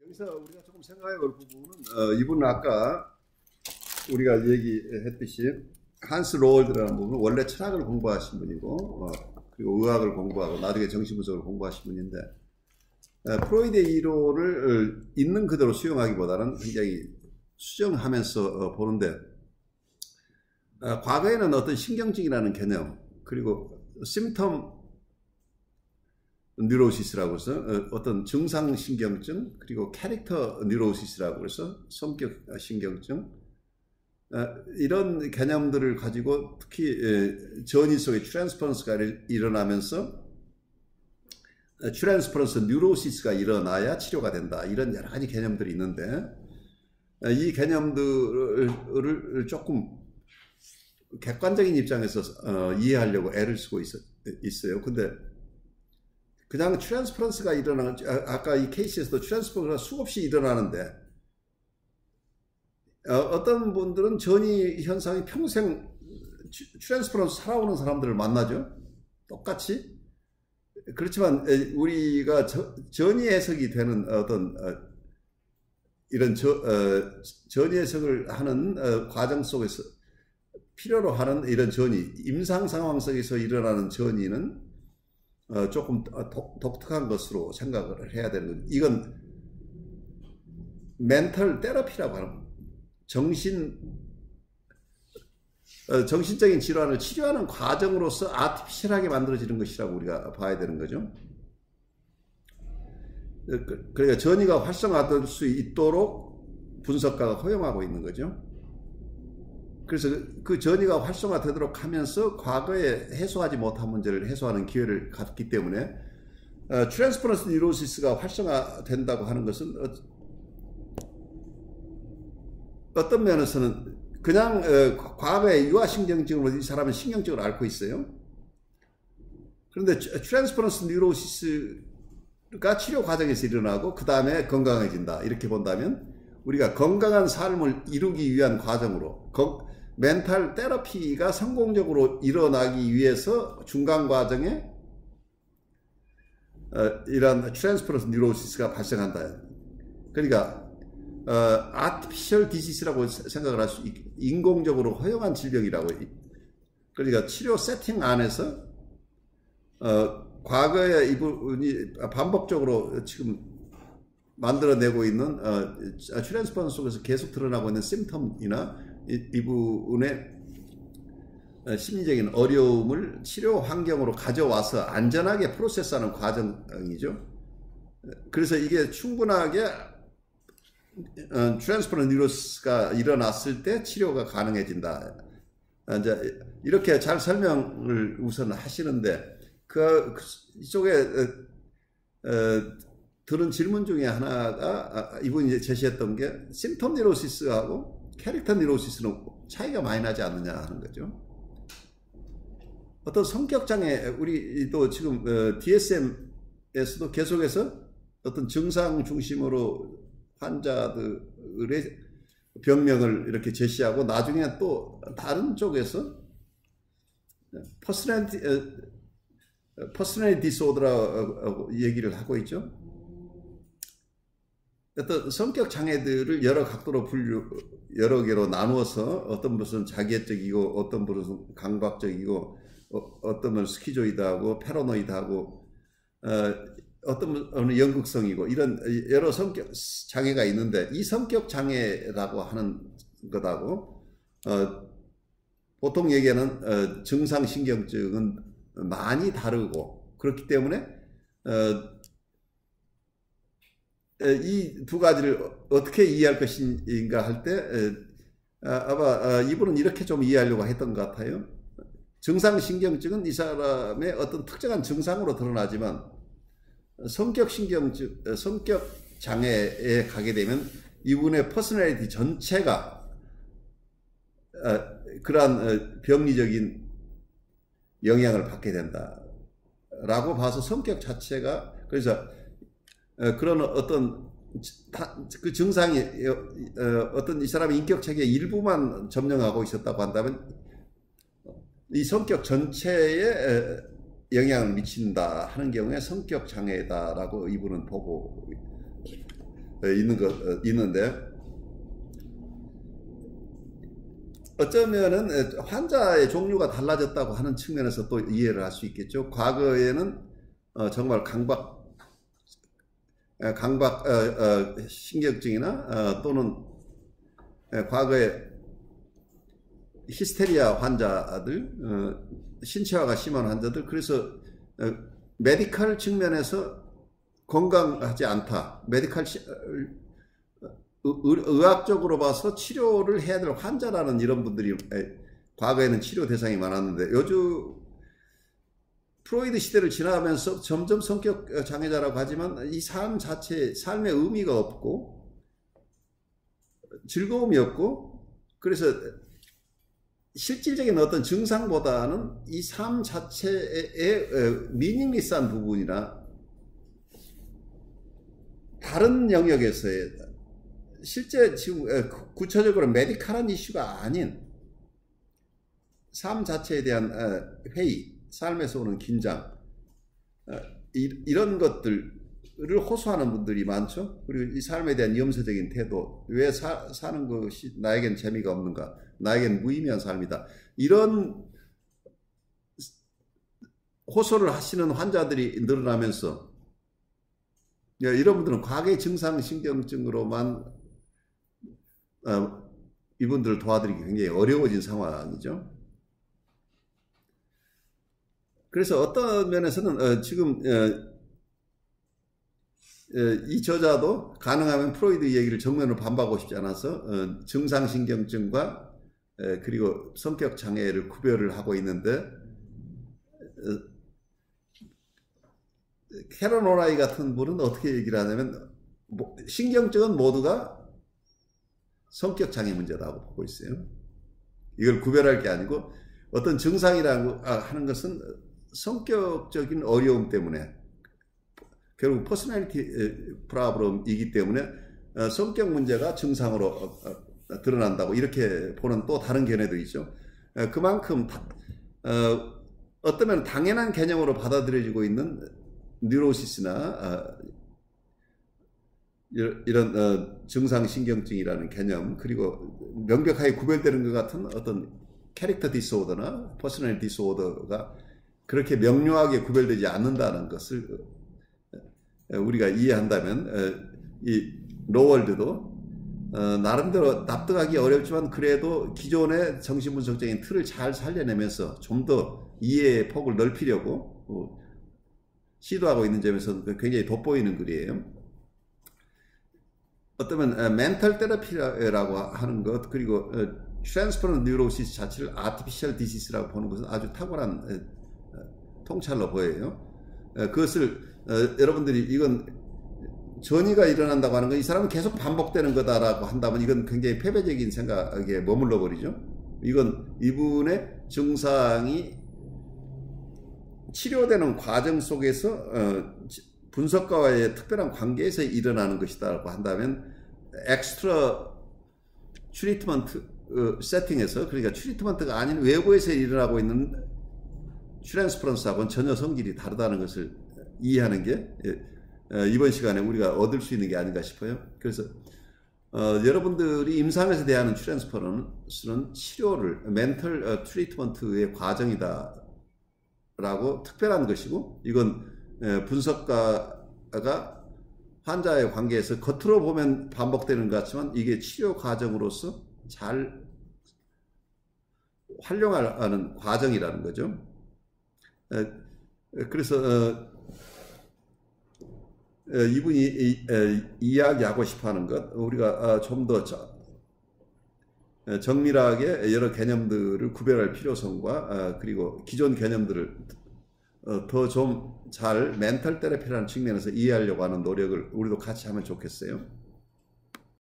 여기서 우리가 조금 생각해 볼 부분은 이분은 아까 우리가 얘기했듯이 한스 로월드라는 분은 원래 철학을 공부하신 분이고 그리고 의학을 공부하고 나중에 정신분석을 공부하신 분인데 프로이드의 이론을 있는 그대로 수용하기보다는 굉장히 수정하면서 보는데 과거에는 어떤 신경증이라는 개념 그리고 심텀 뉴로시스라고 해서 어떤 증상신경증 그리고 캐릭터 뉴로시스라고 해서 성격신경증 이런 개념들을 가지고 특히 전이 속에 트랜스퍼런스가 일어나면서 트랜스퍼런스 뉴로시스가 일어나야 치료가 된다. 이런 여러 가지 개념들이 있는데 이 개념들을 조금 객관적인 입장에서 이해하려고 애를 쓰고 있어요. 근데 그냥 트랜스퍼런스가 일어나는, 아까 이 케이스에서도 트랜스퍼런스가 수없이 일어나는데 어떤 분들은 전이 현상이 평생 트랜스퍼런스 살아오는 사람들을 만나죠. 똑같이. 그렇지만 우리가 전이 해석이 되는 어떤 이런 전이 해석을 하는 과정 속에서 필요로 하는 이런 전이, 임상 상황 속에서 일어나는 전이는 조금 독특한 것으로 생각을 해야 되는 거죠. 이건 멘털 테라피라고 하는 정신적인 질환을 치료하는 과정으로서 아티피셜하게 만들어지는 것이라고 우리가 봐야 되는 거죠. 그러니까 전이가 활성화될 수 있도록 분석가가 허용하고 있는 거죠. 그래서 그 전이가 활성화되도록 하면서 과거에 해소하지 못한 문제를 해소하는 기회를 갖기 때문에 트랜스퍼런스 뉴로시스가 활성화된다고 하는 것은 어떤 면에서는 그냥 과거의 유아신경증으로 이 사람은 신경증을 앓고 있어요. 그런데 트랜스퍼런스 뉴로시스가 치료 과정에서 일어나고 그 다음에 건강해진다. 이렇게 본다면 우리가 건강한 삶을 이루기 위한 과정으로 멘탈 테라피가 성공적으로 일어나기 위해서 중간 과정에 이런 트랜스퍼런스 뉴로시스가 발생한다. 그러니까 아티피셜 디지스라고 생각을 할 수 인공적으로 허용한 질병이라고. 그러니까 치료 세팅 안에서 과거에 이분이 반복적으로 지금 만들어내고 있는 트랜스퍼런스 속에서 계속 드러나고 있는 심텀이나 이분의 심리적인 어려움을 치료 환경으로 가져와서 안전하게 프로세스하는 과정이죠. 그래서 이게 충분하게 트랜스퍼런스 뉴로시스가 일어났을 때 치료가 가능해진다. 이제 이렇게 잘 설명을 우선 하시는데 이쪽에 들은 질문 중에 하나가 이분이 제시했던 게 심텀 뉴로시스하고 캐릭터 뉴로시스는 차이가 많이 나지 않느냐 하는 거죠. 어떤 성격장애, 우리도 지금 DSM에서도 계속해서 어떤 증상 중심으로 환자들의 병명을 이렇게 제시하고 나중에 또 다른 쪽에서 퍼스널리티 디소더라고 얘기를 하고 있죠. 어떤 성격 장애들을 여러 각도로 여러 개로 나누어서 어떤 분은 자기애적이고 어떤 분은 강박적이고 어떤 분은 스키조이드하고 패러노이드하고 어떤 분은 연극성이고 이런 여러 성격 장애가 있는데 이 성격 장애라고 하는 것하고 보통 얘기하는 증상신경증은 많이 다르고 그렇기 때문에 이 두 가지를 어떻게 이해할 것인가 할 때 아마 이분은 이렇게 좀 이해하려고 했던 것 같아요. 증상신경증은 이 사람의 어떤 특정한 증상으로 드러나지만 성격신경증, 성격장애에 가게 되면 이분의 퍼스널리티 전체가 그러한 병리적인 영향을 받게 된다라고 봐서 성격 자체가 그래서 그런 어떤 그 증상이 어떤 이 사람의 인격체계의 일부만 점령하고 있었다고 한다면 이 성격 전체에 영향을 미친다 하는 경우에 성격 장애다라고 이분은 보고 있는데, 어쩌면은 환자의 종류가 달라졌다고 하는 측면에서 또 이해를 할 수 있겠죠. 과거에는 정말 강박 신경증이나 또는 과거에 히스테리아 환자들, 신체화가 심한 환자들, 그래서 메디컬 측면에서 건강하지 않다, 의학적으로 봐서 치료를 해야 될 환자라는 이런 분들이 과거에는 치료 대상이 많았는데, 요즘 프로이드 시대를 지나가면서 점점 성격 장애자라고 하지만 이 삶 자체, 삶의 의미가 없고 즐거움이 없고, 그래서 실질적인 어떤 증상보다는 이 삶 자체의 미닝리스한 부분이나 다른 영역에서의 실제 지금 구체적으로 메디컬한 이슈가 아닌 삶 자체에 대한 회의, 삶에서 오는 긴장, 이런 것들을 호소하는 분들이 많죠. 그리고 이 삶에 대한 염세적인 태도, 왜 사는 것이 나에겐 재미가 없는가, 나에겐 무의미한 삶이다, 이런 호소를 하시는 환자들이 늘어나면서 이런 분들은 과거의 증상신경증으로만 이분들을 도와드리기 굉장히 어려워진 상황이죠. 그래서 어떤 면에서는 지금 이 저자도 가능하면 프로이드 얘기를 정면으로 반박하고 싶지 않아서 증상신경증과 그리고 성격 장애를 구별을 하고 있는데, 캐런 오라이 같은 분은 어떻게 얘기를 하냐면 신경증은 모두가 성격 장애 문제라고 보고 있어요. 이걸 구별할 게 아니고 어떤 증상이라고 하는 것은 성격적인 어려움 때문에, 결국 퍼스널리티 프로블럼이기 때문에 성격 문제가 증상으로 드러난다고 이렇게 보는 또 다른 견해도 있죠. 그만큼 어쩌면 당연한 개념으로 받아들여지고 있는 뉴로시스나 이런 증상신경증이라는 개념, 그리고 명백하게 구별되는 것 같은 어떤 캐릭터 디스오더나 퍼스널 디스오더가 그렇게 명료하게 구별되지 않는다는 것을 우리가 이해한다면 이 로월드도 나름대로 납득하기 어렵지만 그래도 기존의 정신분석적인 틀을 잘 살려내면서 좀 더 이해의 폭을 넓히려고 시도하고 있는 점에서 굉장히 돋보이는 글이에요. 어쩌면 멘탈 테라피라고 하는 것, 그리고 트랜스퍼런트 뉴로시스 자체를 아티피셜 디시스라고 보는 것은 아주 탁월한 통찰로 보여요. 그것을 여러분들이 이건 전이가 일어난다고 하는 건 이 사람은 계속 반복되는 거다라고 한다면 이건 굉장히 폐쇄적인 생각에 머물러 버리죠. 이건 이분의 증상이 치료되는 과정 속에서 분석가와의 특별한 관계에서 일어나는 것이다라고 한다면 엑스트라 트리트먼트 세팅에서, 그러니까 트리트먼트가 아닌 외부에서 일어나고 있는 트랜스퍼런스하고는 전혀 성질이 다르다는 것을 이해하는 게 이번 시간에 우리가 얻을 수 있는 게 아닌가 싶어요. 그래서 여러분들이 임상에서 대하는 트랜스퍼런스는 치료를 멘털 트리트먼트의 과정이다 라고 특별한 것이고, 이건 분석가가 환자의 관계에서 겉으로 보면 반복되는 것 같지만 이게 치료 과정으로서 잘 활용하는 과정이라는 거죠. 그래서 이분이 이야기하고 싶어하는 것, 우리가 좀 더 정밀하게 여러 개념들을 구별할 필요성과 그리고 기존 개념들을 더 좀 잘 멘탈 테라피라는 측면에서 이해하려고 하는 노력을 우리도 같이 하면 좋겠어요.